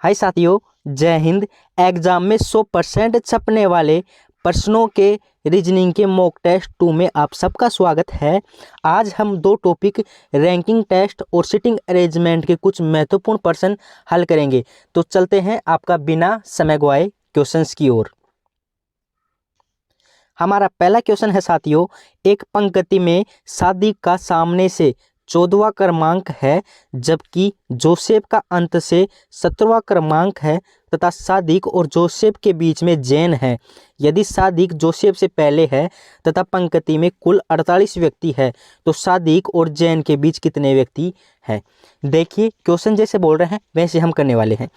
हाय साथियों, जय हिंद। एग्जाम में 100% छपने वाले प्रश्नों के रीजनिंग के मॉक टेस्ट 2 में आप सबका स्वागत है। आज हम दो टॉपिक रैंकिंग टेस्ट और सिटिंग अरेंजमेंट के कुछ महत्वपूर्ण प्रश्न हल करेंगे। तो चलते हैं आपका बिना समय गवाए क्वेश्चंस की ओर। हमारा पहला क्वेश्चन है साथियों, एक पंक्ति में सादिक का सामने से 14वां क्रमांक है जबकि जोसेफ का अंत से 17वां क्रमांक है तथा सादिक और जोसेफ के बीच में जैन है। यदि सादिक जोसेफ से पहले है तथा पंक्ति में कुल 48 व्यक्ति है तो सादिक और जैन के बीच कितने व्यक्ति हैं। देखिए, क्वेश्चन जैसे बोल रहे हैं वैसे हम करने वाले हैं।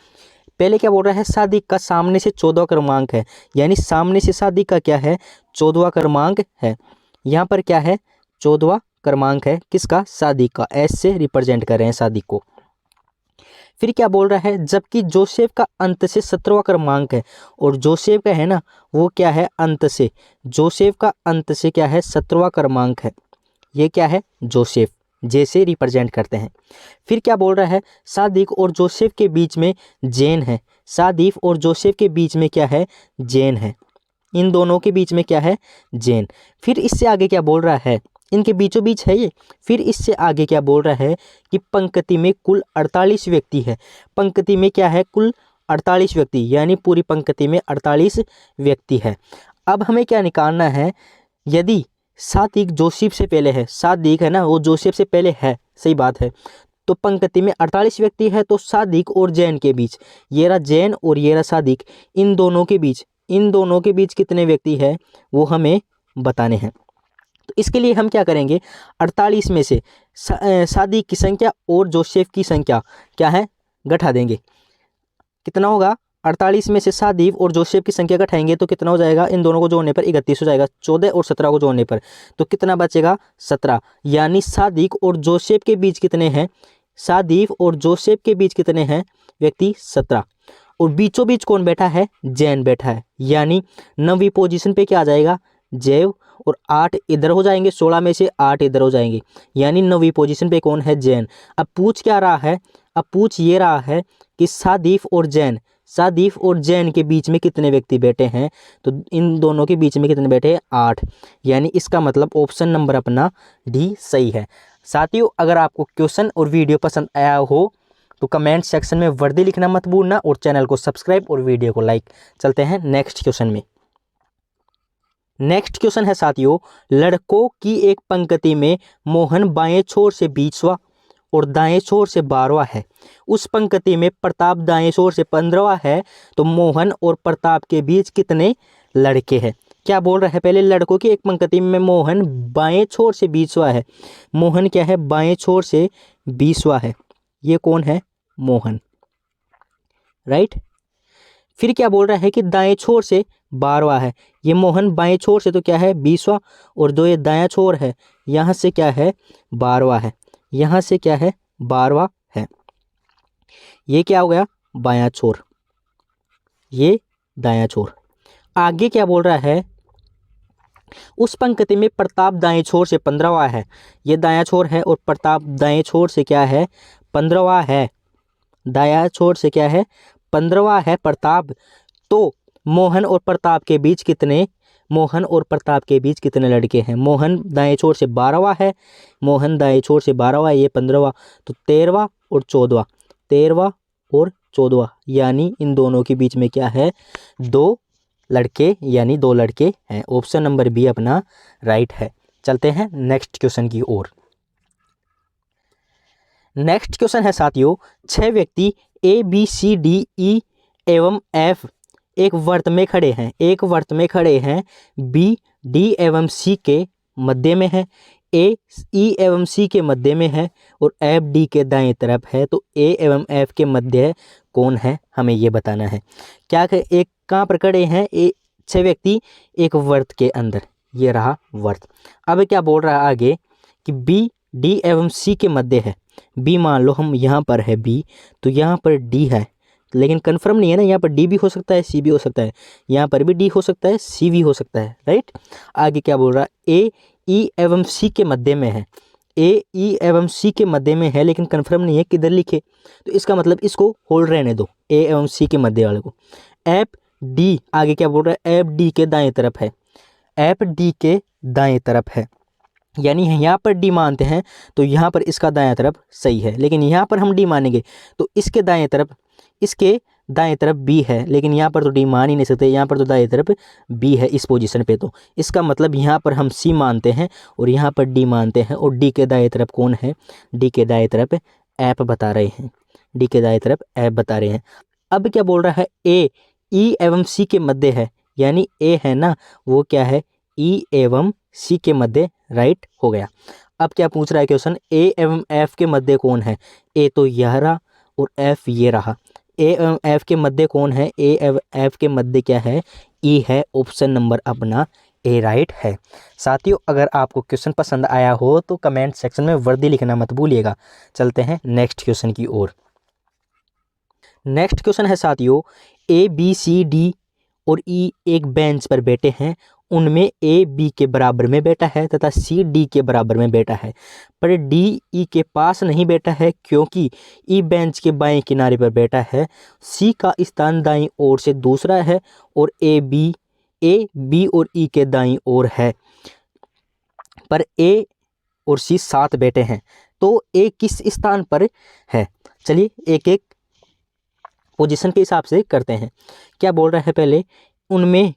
पहले क्या बोल रहा है, सादिक का सामने से 14वां क्रमांक है, यानी सामने से सादिक का क्या है, 14वां क्रमांक है। यहाँ पर क्या है, 14वां क्रमांक है किसका, सादिक का। एस से रिप्रेजेंट कर रहे हैं सादिक को। फिर क्या बोल रहा है, जबकि जोसेफ का अंत से 17वां क्रमांक है और जोसेफ का है ना वो क्या है, अंत से, जोसेफ का अंत से क्या है, 17वां क्रमांक है। ये क्या है, जोसेफ जैसे रिप्रेजेंट करते हैं। फिर क्या बोल रहा है, सादिक और जोसेफ के बीच में जैन है। सादिक और जोसेफ के बीच में क्या है, जैन है। इन दोनों के बीच में क्या है, जैन। फिर इससे आगे क्या बोल रहा है, इनके बीचों बीच है ये। फिर इससे आगे क्या बोल रहा है कि पंक्ति में कुल 48 व्यक्ति है। पंक्ति में क्या है, कुल 48 व्यक्ति, यानी पूरी पंक्ति में 48 व्यक्ति है। अब हमें क्या निकालना है, यदि सादिक जोसेफ से पहले है, सादिक है ना वो जोसेफ से पहले है, सही बात है, तो पंक्ति में 48 व्यक्ति है तो सादिक और जैन के बीच, ये रहा जैन और ये रहा सादिक, इन दोनों के बीच कितने व्यक्ति है वो हमें बताने हैं। तो इसके लिए हम क्या करेंगे, 48 में से सादिक की संख्या और जोसेफ की संख्या क्या है, घटा देंगे। कितना होगा, 48 में से सादिक और जोसेफ की संख्या घटाएंगे तो कितना हो जाएगा, इन दोनों को जोड़ने पर 31 हो जाएगा। 14 और 17 को जोड़ने पर तो कितना बचेगा, 17। यानी सादिक और जोसेफ के बीच कितने हैं, सादिक और जोसेफ के बीच कितने हैं व्यक्ति, 17। और बीचों बीच कौन बैठा है, जैन बैठा है। यानी 9वीं पोजीशन पे क्या आ जाएगा, जैव, और 8 इधर हो जाएंगे, 16 में से 8 इधर हो जाएंगे, यानी 9वीं पोजीशन पे कौन है, जैन। अब पूछ क्या रहा है, अब पूछ ये रहा है कि सादिक और जैन के बीच में कितने व्यक्ति बैठे हैं, तो इन दोनों के बीच में कितने बैठे हैं, 8। यानी इसका मतलब ऑप्शन नंबर अपना डी सही है। साथियों, अगर आपको क्वेश्चन और वीडियो पसंद आया हो तो कमेंट सेक्शन में वर्दी लिखना मत भूलना और चैनल को सब्सक्राइब और वीडियो को लाइक। चलते हैं नेक्स्ट क्वेश्चन में। नेक्स्ट क्वेश्चन है साथियों, लड़कों की एक पंक्ति में मोहन बाएं छोर से 20वां और दाएं छोर से 12वां है। उस पंक्ति में प्रताप दाएं छोर से 15वां है तो मोहन और प्रताप के बीच कितने लड़के हैं। क्या बोल रहा है, पहले लड़कों की एक पंक्ति में मोहन बाएं छोर से 20वां है। मोहन क्या है, बाएं छोर से 20वां है। ये कौन है, मोहन, राइट। फिर क्या बोल रहा है कि दाएं छोर से 12वां है। ये मोहन बाएं छोर से तो क्या है, 20वां, और जो ये दायां छोर है यहाँ से क्या है, 12वां है। यहाँ से क्या है, 12वां है। ये क्या हो गया, बायां छोर, ये दायां छोर। आगे क्या बोल रहा है, उस पंक्ति में प्रताप दाएं छोर से 15वां है। ये दायां छोर है और प्रताप दाएं छोर से क्या है, 15वां है। दायां छोर से क्या है, 15वां है प्रताप। तो मोहन और प्रताप के बीच कितने लड़के हैं। मोहन दाएं छोर से 12वां है, मोहन दाएं छोर से 12वां, ये 15वां, तो 13वां और 14वां, यानी इन दोनों के बीच में क्या है, 2 लड़के, यानी 2 लड़के हैं। ऑप्शन नंबर बी अपना राइट है। चलते हैं नेक्स्ट क्वेश्चन की ओर। नेक्स्ट क्वेश्चन है साथियों, 6 व्यक्ति A B C D E एवं एफ एक वर्त में खड़े हैं। बी डी एवं सी के मध्य में है, ए ई एवं सी के मध्य में है और एफ डी के दाएं तरफ है। तो ए एवं एफ के मध्य कौन है, हमें ये बताना है। क्या एक कहाँ पर खड़े हैं, 6 व्यक्ति एक वर्त के अंदर, ये रहा वर्त। अब क्या बोल रहा है आगे कि बी डी एवं सी के मध्य है। बी मान लो हम यहाँ पर है बी, तो यहाँ पर डी है, लेकिन कंफर्म नहीं है ना, यहाँ पर डी भी हो सकता है, सी भी हो सकता है। यहाँ पर भी डी हो सकता है, सी भी हो सकता है, राइट। आगे क्या बोल रहा है, ए ई एवं सी के मध्य में है। ए, ई एवं सी के मध्य में है लेकिन कन्फर्म नहीं है किधर लिखे, तो इसका मतलब इसको होल्ड रहने दो, ए एवं सी के मध्य वाले को। एफ डी आगे क्या बोल रहा है, एफ डी के दाएं तरफ है, एफ डी के दाएं तरफ है, यानी यहाँ पर डी मानते हैं तो यहाँ पर इसका दायां तरफ सही है, लेकिन यहाँ पर हम डी मानेंगे तो इसके दाएं तरफ, इसके दाएं तरफ बी है, लेकिन यहाँ पर तो डी मान ही नहीं सकते, यहाँ पर तो दाएं तरफ बी है इस पोजीशन पे, तो इसका मतलब यहाँ पर हम सी मानते हैं और यहाँ पर डी मानते हैं, और डी के दाएं तरफ कौन है, डी के दाएं तरफ एफ बता रहे हैं, डी के दाएं तरफ एफ बता रहे हैं। अब क्या बोल रहा है, ए ई एवं सी के मध्य है, यानी ए है ना वो क्या है, ई एवं सी के मध्य राइट हो गया। अब क्या पूछ रहा है क्वेश्चन, ए एवं एफ के मध्य कौन है, ए तो यह रहा और एफ ये रहा, ए एवं एफ के मध्य कौन है, ए एवं एफ के मध्य क्या है, ई है, ऑप्शन नंबर अपना ए राइट है। साथियों अगर आपको क्वेश्चन पसंद आया हो तो कमेंट सेक्शन में वर्दी लिखना मत भूलिएगा। चलते हैं नेक्स्ट क्वेश्चन की ओर। नेक्स्ट क्वेश्चन है साथियों, ए बी सी डी और ई एक बेंच पर बैठे हैं, उनमें ए बी के बराबर में बैठा है तथा सी डी के बराबर में बैठा है, पर डी ई के पास नहीं बैठा है क्योंकि ई बेंच के बाएं किनारे पर बैठा है, सी का स्थान दाईं ओर से दूसरा है और ए बी और ई के दाईं ओर है, पर ए और सी साथ बैठे हैं, तो ए किस स्थान पर है। चलिए एक एक पोजीशन के हिसाब से करते हैं। क्या बोल रहा है, पहले उनमें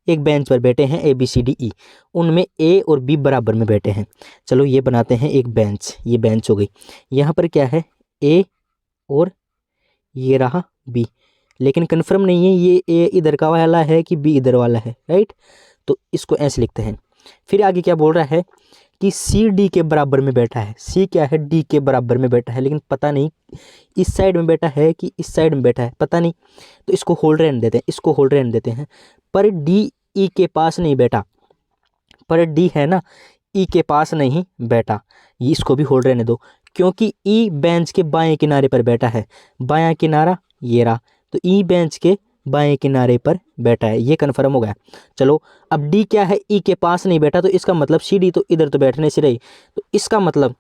एक बेंच पर बैठे हैं A B C D E, उनमें ए और बी बराबर में बैठे हैं। चलो ये बनाते हैं एक बेंच, ये बेंच हो गई, यहाँ पर क्या है ए और ये रहा बी, लेकिन कन्फर्म नहीं है ये ए इधर का वाला है कि बी इधर वाला है, राइट, तो इसको ऐसे लिखते हैं। फिर आगे क्या बोल रहा है कि सी डी के बराबर में बैठा है, सी क्या है डी के बराबर में बैठा है, लेकिन पता नहीं इस साइड में बैठा है कि इस साइड में बैठा है, पता नहीं, तो इसको होल्ड रहने देते हैं, इसको होल्ड रहने देते हैं। पर डी ई के पास नहीं बैठा, पर डी है ना ई के पास नहीं बैठा, ये इसको भी होल्ड रहने दो, क्योंकि ई बेंच के बाएं किनारे पर बैठा है, बायां किनारा ये रहा, तो ई बेंच के बाएं किनारे पर बैठा है, ये कन्फर्म हो गया। चलो अब डी क्या है, ई के पास नहीं बैठा, तो इसका मतलब सी डी तो इधर तो बैठने से रही, तो इसका मतलब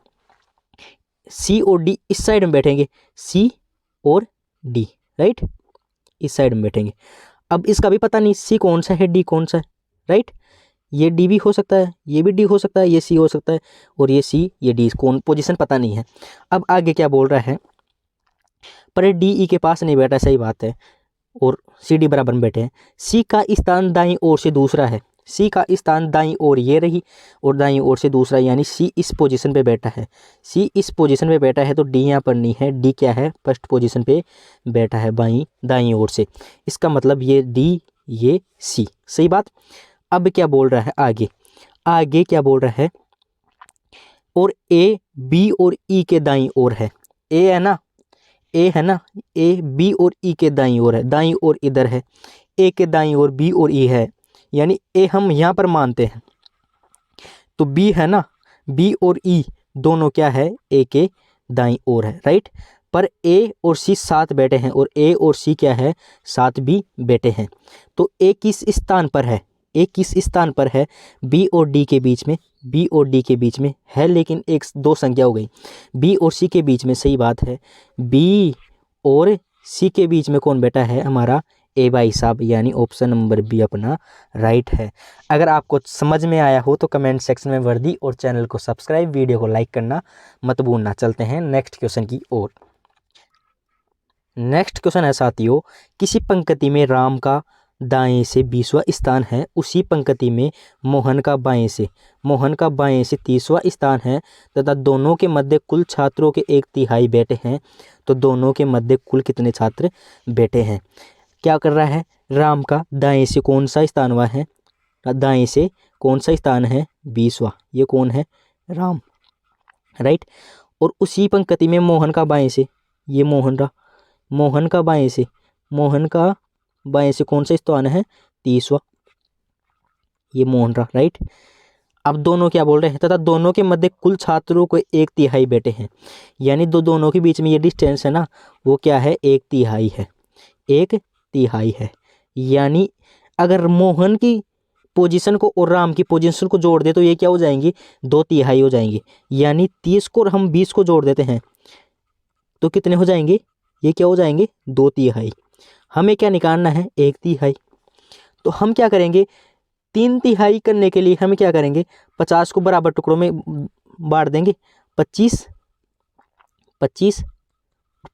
सी और डी इस साइड में बैठेंगे, सी और डी राइट इस साइड में बैठेंगे। अब इसका भी पता नहीं सी कौन सा है डी कौन सा है, राइट, ये डी भी हो सकता है, ये भी डी हो सकता है, ये सी हो सकता है, और ये सी ये डी, कौन पोजीशन पता नहीं है। अब आगे क्या बोल रहा है, पर डी ई के पास नहीं बैठा, सही बात है, और सी डी बराबर में बैठे हैं, सी का स्थान दाईं ओर से दूसरा है, सी का स्थान दाईं ओर ये रही और दाईं ओर से दूसरा, यानी सी इस पोजीशन पे बैठा है, सी इस पोजीशन पे बैठा है, तो डी यहाँ पर नहीं है, डी क्या है फर्स्ट पोजीशन पे बैठा है दाईं ओर से, इसका मतलब ये डी ये सी, सही बात। अब क्या बोल रहा है आगे, आगे क्या बोल रहा है, और ए बी और ई के दाईं ओर है, ए है ना, ए है ना, ए बी और ई के दाईं ओर है, दाईं ओर इधर है, ए के दाईं ओर बी और ई है, यानी ए हम यहाँ पर मानते हैं, तो बी है ना, बी और ई दोनों क्या है ए के दाईं ओर है, राइट, पर ए और सी साथ बैठे हैं और ए और सी क्या है साथ भी बैठे हैं, तो ए किस स्थान पर है, ए किस स्थान पर है, बी और डी के बीच में, बी और डी के बीच में है, लेकिन एक दो संख्या हो गई, बी और सी के बीच में, सही बात है, बी और सी के बीच में कौन बैठा है हमारा ए भाई साहब, यानी ऑप्शन नंबर बी अपना राइट है। अगर आपको समझ में आया हो तो कमेंट सेक्शन में वर्दी और चैनल को सब्सक्राइब, वीडियो को लाइक करना मत भूलना। चलते हैं नेक्स्ट क्वेश्चन की ओर। नेक्स्ट क्वेश्चन है साथियों, किसी पंक्ति में राम का दाएं से 20वां स्थान है, उसी पंक्ति में मोहन का बाएं से 30वां स्थान है तथा दोनों के मध्य कुल छात्रों के 1/3 बैठे हैं, तो दोनों के मध्य कुल कितने छात्र बैठे हैं। क्या कर रहा है, राम का दाएं से कौन सा स्थान हुआ है, दाएं से कौन सा स्थान है 20वां, ये कौन है राम, राइट, और उसी पंक्ति में मोहन का बाएं से, ये मोहन रहा, मोहन का बाएं से कौन सा स्थान है 30वां, ये मोहन रहा, राइट। अब दोनों क्या बोल रहे हैं, तथा दोनों के मध्य कुल छात्रों को 1/3 बैठे हैं, यानी दोनों के बीच में ये डिस्टेंस है ना वो क्या है 1/3 है, 1/3 है, यानी अगर मोहन की पोजीशन को और राम की पोजीशन को जोड़ दे तो ये क्या हो जाएंगे, 2/3 हो जाएंगे। यानी 30 को और हम 20 को जोड़ देते हैं तो कितने हो जाएंगे, ये क्या हो जाएंगे, 2/3। हमें क्या निकालना है, 1/3। तो हम क्या करेंगे, 3/3 करने के लिए हम क्या करेंगे, 50 को बराबर टुकड़ों में बांट देंगे, 25 25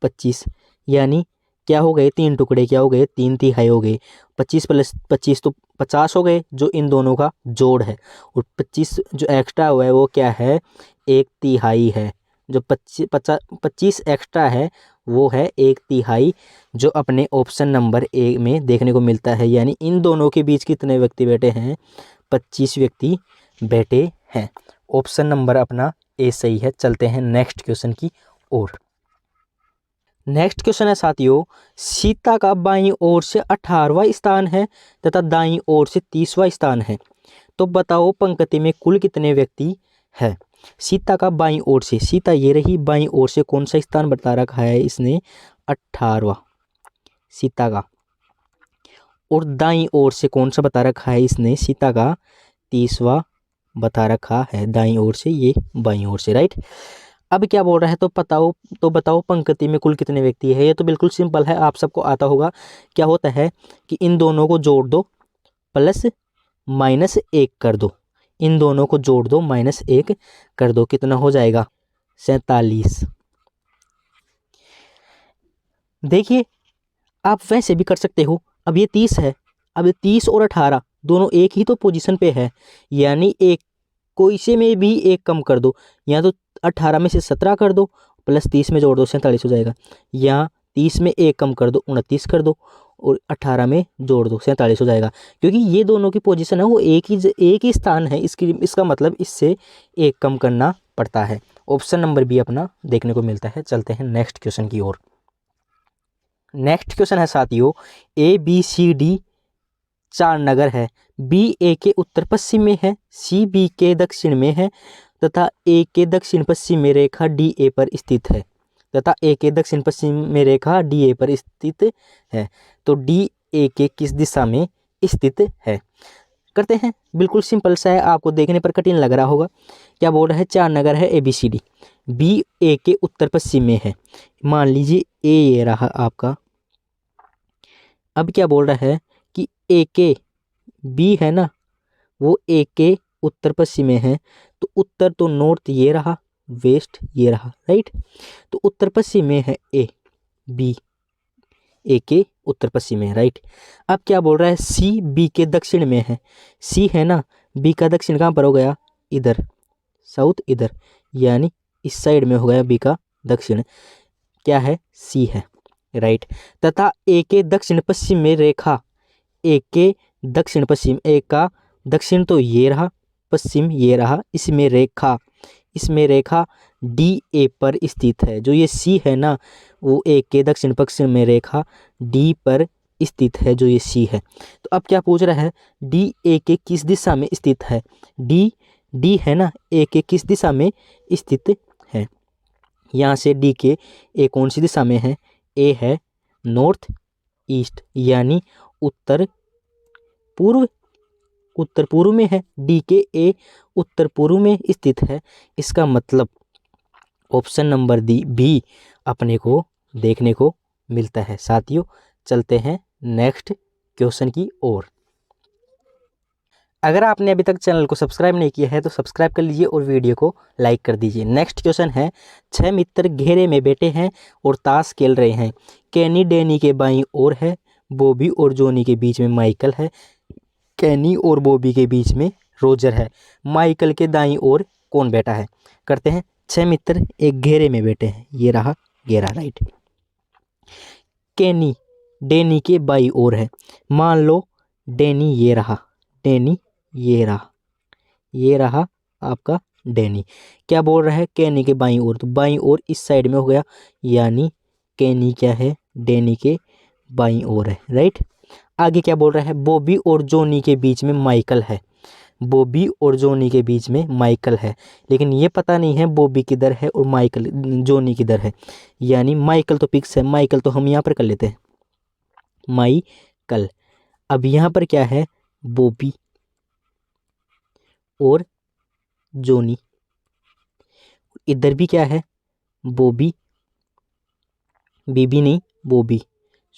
25, यानी क्या हो गए, 3 टुकड़े क्या हो गए, 3/3 हो गए। 25 + 25 तो 50 हो गए, जो इन दोनों का जोड़ है। और 25 जो एक्स्ट्रा हुआ है वो क्या है, 1/3 है। जो 25 एक्स्ट्रा है वो है 1/3, जो अपने ऑप्शन नंबर ए में देखने को मिलता है। यानी इन दोनों के बीच कितने व्यक्ति बैठे हैं, 25 व्यक्ति बैठे हैं। ऑप्शन नंबर अपना ए सही है। चलते हैं नेक्स्ट क्वेश्चन की ओर। नेक्स्ट क्वेश्चन है साथियों, सीता का बाईं ओर से 18वां स्थान है तथा दाईं ओर से 30वां स्थान है, तो बताओ पंक्ति में कुल कितने व्यक्ति है। सीता का बाईं ओर से, सीता ये रही, बाईं ओर से कौन सा स्थान बता रखा है इसने, 18वां सीता का। और दाईं ओर से कौन सा बता रखा है इसने, सीता का 30वां बता रखा है, दाईं ओर से, ये बाईं ओर से, राइट। अब क्या बोल रहा है, तो बताओ पंक्ति में कुल कितने व्यक्ति है। ये तो बिल्कुल सिंपल है, आप सबको आता होगा। क्या होता है कि इन दोनों को जोड़ दो, प्लस माइनस 1 कर दो, इन दोनों को जोड़ दो, -1 कर दो, कितना हो जाएगा, 47। देखिए आप वैसे भी कर सकते हो। अब ये 30 है, अब ये 30 और 18 दोनों एक ही तो पोजीशन पे है, यानी एक कोई से में भी एक कम कर दो। या तो 18 में से 17 कर दो, प्लस 30 में जोड़ दो, 47 हो जाएगा। या 30 में एक कम कर दो, 29 कर दो, और 18 में जोड़ दो, 47 हो जाएगा। क्योंकि ये दोनों की पोजीशन है वो एक ही स्थान है, इसका मतलब इससे एक कम करना पड़ता है। ऑप्शन नंबर बी अपना देखने को मिलता है। चलते हैं नेक्स्ट क्वेश्चन की ओर। नेक्स्ट क्वेश्चन है साथियों, ABCD 4 नगर है। B A के उत्तर पश्चिम में है, C B के दक्षिण में है तथा A के दक्षिण पश्चिम में रेखा DA पर स्थित है, तथा A के दक्षिण पश्चिम में रेखा DA पर स्थित है। तो DA के किस दिशा में स्थित है। करते हैं, बिल्कुल सिंपल सा है, आपको देखने पर कठिन लग रहा होगा। क्या बोल रहा है, 4 नगर है ABCD, B A के उत्तर पश्चिम में है। मान लीजिए A ये रहा आपका। अब क्या बोल रहा है कि A के B है ना, वो A के उत्तर पश्चिम में है, तो उत्तर तो नॉर्थ ये रहा, वेस्ट ये रहा, राइट। तो उत्तर पश्चिम में है A, B A के उत्तर पश्चिम में, राइट। अब क्या बोल रहा है, C B के दक्षिण में है। C है ना, B का दक्षिण कहाँ पर हो गया, इधर, साउथ इधर, यानी इस साइड में हो गया B का दक्षिण, क्या है, C है, राइट। तथा A के दक्षिण पश्चिम में रेखा, A के दक्षिण पश्चिम, A का दक्षिण तो ये रहा, पश्चिम ये रहा, इसमें रेखा DA पर स्थित है। जो ये C है ना, वो A के दक्षिण पश्चिम में रेखा D पर स्थित है, जो ये C है। तो अब क्या पूछ रहा है, DA के किस दिशा में स्थित है। D है ना, A के किस दिशा में स्थित है। यहाँ से D के A कौन सी दिशा में है, A है नॉर्थ ईस्ट, यानी उत्तर पूर्व में है। D के A उत्तर पूर्व में स्थित है। इसका मतलब ऑप्शन नंबर बी अपने को देखने को मिलता है। साथियों चलते हैं नेक्स्ट क्वेश्चन की ओर। अगर आपने अभी तक चैनल को सब्सक्राइब नहीं किया है तो सब्सक्राइब कर लीजिए और वीडियो को लाइक कर दीजिए। नेक्स्ट क्वेश्चन है, 6 मित्र घेरे में बैठे हैं और ताश खेल रहे हैं। कैनी डैनी के बाईं ओर है, बॉबी और जॉनी के बीच में माइकल है, कैनी और बॉबी के बीच में रोजर है। माइकल के दाईं ओर कौन बैठा है। करते हैं, 6 मित्र एक घेरे में बैठे हैं, ये रहा घेरा, राइट। कैनी डैनी के बाईं ओर है। मान लो डैनी ये रहा, डैनी ये रहा आपका डैनी। क्या बोल रहा है, कैनी के बाईं ओर, तो बाईं ओर इस साइड में हो गया, यानी कैनी क्या है, डैनी के बाईं ओर है, राइट। आगे क्या बोल रहा है, बॉबी और जॉनी के बीच में माइकल है। बॉबी और जॉनी के बीच में माइकल है, लेकिन ये पता नहीं है बॉबी किधर है और जॉनी किधर है। यानी माइकल तो फिक्स है, माइकल तो हम यहाँ पर कर लेते हैं, माइकल। अब यहाँ पर क्या है, बॉबी, और जोनी। इधर भी क्या है, बॉबी, बीबी नहीं बॉबी,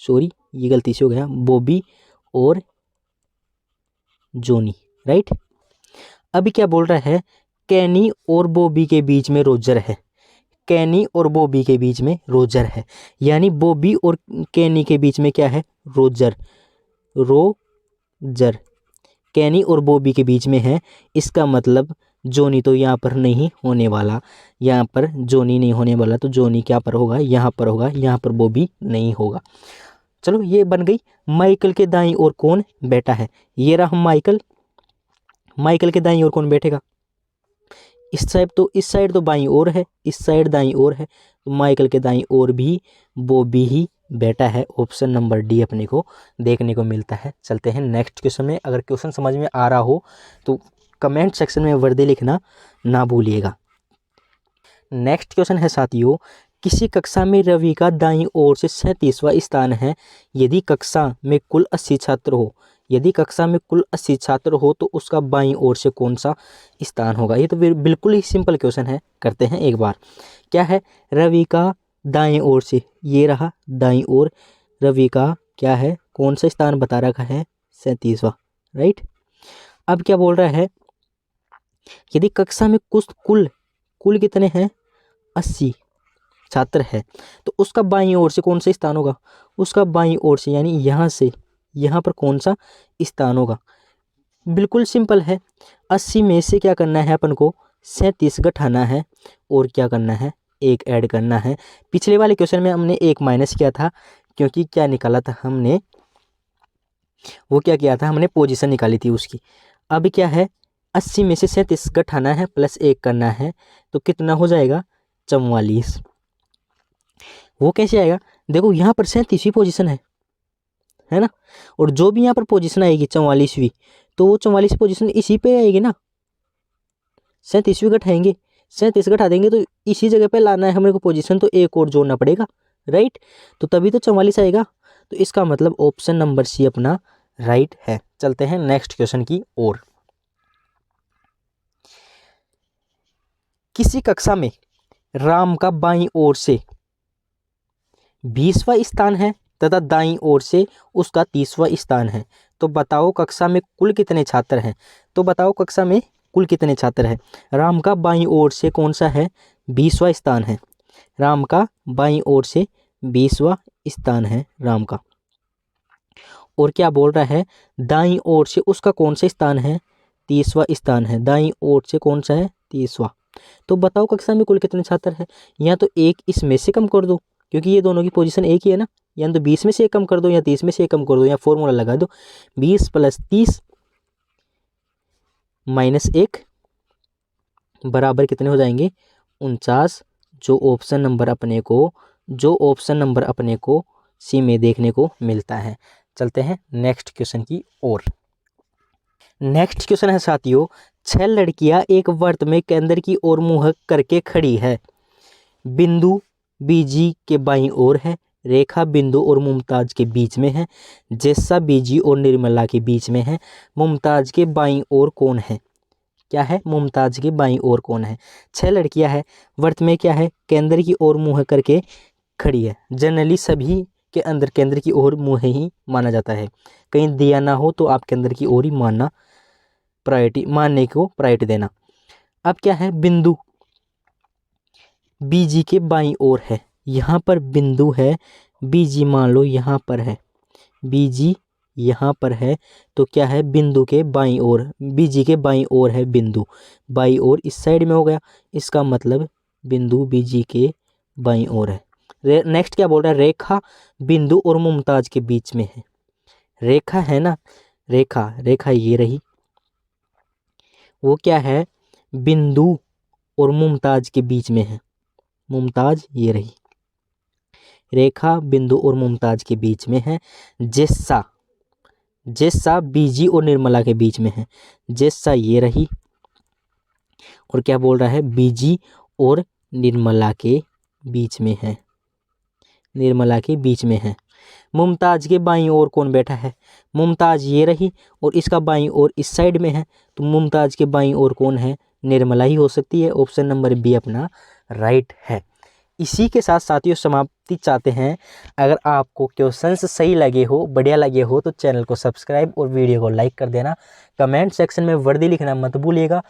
सॉरी ये गलती से हो गया, बॉबी और जोनी, राइट। अभी क्या बोल रहा है, कैनी और बॉबी के बीच में रोजर है। कैनी और बॉबी के बीच में रोजर है, यानी बॉबी और कैनी के बीच में क्या है, रोजर, रोजर कैनी और बॉबी के बीच में है। इसका मतलब जोनी तो यहाँ पर नहीं होने वाला, यहाँ पर जोनी नहीं होने वाला, तो जोनी क्या पर होगा, यहाँ पर होगा, यहाँ पर बॉबी नहीं होगा। चलो ये बन गई। माइकल के दाईं ओर कौन बैठा है, ये रहा माइकल। माइकल के दाईं ओर कौन बैठेगा, इस साइड तो बाईं ओर है, इस साइड दाईं ओर है, तो माइकल के दाईं ओर भी बॉबी ही बैठा है। ऑप्शन नंबर डी अपने को देखने को मिलता है। चलते हैं नेक्स्ट क्वेश्चन में। अगर क्वेश्चन समझ में आ रहा हो तो कमेंट सेक्शन में वर्दी लिखना ना भूलिएगा। नेक्स्ट क्वेश्चन है साथियों, किसी कक्षा में रवि का दाईं ओर से 37वां स्थान है। यदि कक्षा में कुल 80 छात्र हो, यदि कक्षा में कुल 80 छात्र हो तो उसका बाईं ओर से कौन सा स्थान होगा। ये तो बिल्कुल ही सिंपल क्वेश्चन है, करते हैं एक बार। क्या है, रवि का दाएं ओर से, ये रहा दाईं ओर, रवि का क्या है, कौन सा स्थान बता रखा है, 37वां, राइट। अब क्या बोल रहा है, यदि कक्षा में कुल कुल कितने हैं, 80 छात्र है, तो उसका बाईं ओर से कौन सा स्थान होगा, उसका बाईं ओर से यानी यहाँ से यहाँ पर कौन सा स्थान होगा। बिल्कुल सिंपल है, 80 में से क्या करना है अपन को, 37 घटाना है और क्या करना है, एक ऐड करना है। पिछले वाले क्वेश्चन में हमने एक माइनस किया था, क्योंकि क्या निकाला था हमने, वो क्या किया था, हमने पोजीशन निकाली थी उसकी। अब क्या है, 80 में से 37 घटाना है प्लस एक करना है, तो कितना हो जाएगा, 44। वो कैसे आएगा, देखो यहाँ पर 37वीं पोजीशन है ना, और जो भी यहाँ पर पोजीशन आएगी 44वीं, तो वो 44 पोजीशन इसी पे आएगी ना। 37वीं घटाएंगे, 37 घटा देंगे तो इसी जगह पे लाना है हमें को पोजीशन, तो एक और जोड़ना पड़ेगा, राइट। तो तभी तो 44 आएगा। तो इसका मतलब ऑप्शन नंबर सी अपना राइट है। चलते हैं नेक्स्ट क्वेश्चन की ओर। किसी कक्षा में राम का बाईं ओर से 20वां स्थान है तथा दाईं ओर से उसका 30वां स्थान है, तो बताओ कक्षा में कुल कितने छात्र हैं। तो बताओ कक्षा में कुल कितने छात्र हैं। राम का बाईं ओर से कौन सा है, 20वां स्थान है। राम का बाईं ओर से 20वां स्थान है राम का। और क्या बोल रहा है, दाईं ओर से उसका कौन सा स्थान है, 30वां स्थान है। दाईं ओर से कौन सा है, 30वां। तो बताओ कक्षा में कुल कितने छात्र हैं। या तो एक इसमें से कम कर दो, क्योंकि ये दोनों की पोजीशन एक ही है ना, या तो 20 में से एक कम कर दो या 30 में से एक कम कर दो, या फॉर्मूला लगा दो 20 + 30 - 1 बराबर कितने हो जाएंगे, 49। जो ऑप्शन नंबर अपने को सी में देखने को मिलता है। चलते हैं नेक्स्ट क्वेश्चन की ओर। नेक्स्ट क्वेश्चन है साथियों, 6 लड़कियां एक वर्त में केंद्र की ओर मुंह करके खड़ी है। बिंदु बीजी के बाईं ओर है, रेखा बिंदु और मुमताज के बीच में है, जैसा बीजी और निर्मला के बीच में है। मुमताज के बाईं ओर कौन है, क्या है, मुमताज के बाईं ओर कौन है। 6 लड़कियां है, वर्त में क्या है, केंद्र की ओर मुंह करके खड़ी है। जनरली सभी के अंदर केंद्र की ओर मुंह ही माना जाता है, कहीं दिया ना हो तो आप केंद्र की ओर ही मानने को प्रायोरिटी देना। अब क्या है, बिंदु बीजी के बाईं ओर है, यहाँ पर बिंदु है, बीजी मान लो यहाँ पर है, बीजी यहाँ पर है, तो क्या है, बिंदु के बाईं ओर, बीजी के बाईं ओर है बिंदु, बाईं ओर इस साइड में हो गया। इसका मतलब बिंदु बीजी के बाईं ओर है। नेक्स्ट क्या बोल रहा है, रेखा बिंदु और मुमताज के बीच में है। रेखा है ना, रेखा ये रही, वो क्या है, बिंदु और मुमताज के बीच में है। मुमताज ये रही, रेखा बिंदु और मुमताज के बीच में है। जैसा बीजी और निर्मला के बीच में है, जैसा ये रही, और क्या बोल रहा है, बीजी और निर्मला के बीच में है, निर्मला के बीच में है। मुमताज़ के बाईं ओर कौन बैठा है? मुमताज़ ये रही और इसका बाईं ओर इस साइड में है, तो मुमताज़ के बाईं ओर कौन है? निर्मला ही हो सकती है। ऑप्शन नंबर बी अपना राइट है। इसी के साथ साथियों समाप्ति चाहते हैं। अगर आपको क्वेश्चंस सही लगे हो, बढ़िया लगे हो, तो चैनल को सब्सक्राइब और वीडियो को लाइक कर देना। कमेंट सेक्शन में वर्दी लिखना मत भूलिएगा।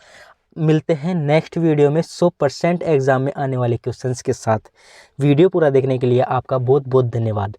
मिलते हैं नेक्स्ट वीडियो में 100% एग्जाम में आने वाले क्वेश्चंस के साथ। वीडियो पूरा देखने के लिए आपका बहुत बहुत धन्यवाद।